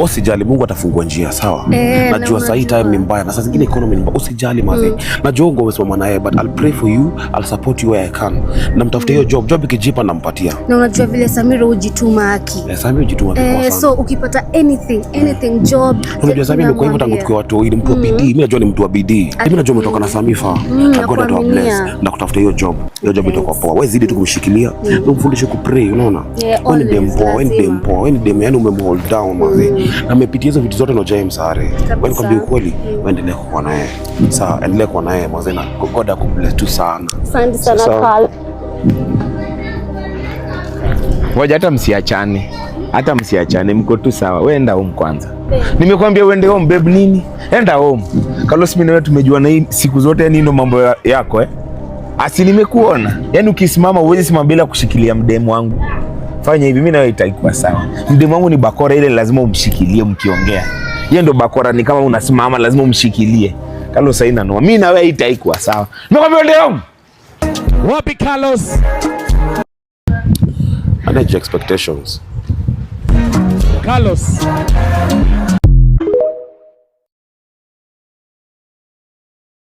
Usijali, Mungu atafungua njia, sawa? Najua sasa hii time ni mbaya na saa zingine economy ni mbaya. Usijali mazee. Najua ngo umesimama naye, but I'll pray for you, I'll support you where I can. Na mtafute hiyo job ikijipa nampatia. Na unajua vile Samira hujituma haki. Samira hujituma kwa sana. So ukipata anything job. Unajua Samira kwa hivyo tangu tukiwa watu ili mtu wa bidii. Mimi najua ni mtu wa bidii. Mimi najua umetoka na Samifa. Na God ata bless. Na kutafuta hiyo job. Hiyo job itakuwa poa. Wewe zidi tu kumshikilia, na umfundishe kupray, unaona? Wewe ni dem poa, wewe ni dem yani umemhold down mazee. Na umepitia hizo vitu zote na James Are. Wewe nikwambia ukweli, endelea kuwa naye. Sawa, endelea kuwa naye mazee na God akubless tu sana. Asante sana Carl. Ngoja hata msiachane, mko tu sawa. Wewe enda home kwanza. Nimekwambia uende home babe nini? Enda home. Carlos, mimi na wewe tumejua na hii siku zote, yani ndio mambo yako Asi nimekuona. Yaani ukisimama uweze simama bila kushikilia mdemu wangu. Fanya hivi, mimi na wewe itakuwa sawa. Mdemu wangu ni bakora, ile lazima umshikilie mkiongea. Yeye ndio bakora, ni kama unasimama lazima umshikilie. Carlos haina noma. Mimi na wewe itakuwa sawa. Nimekwambia uende home. Wapi Carlos? Manage expectations. Carlos.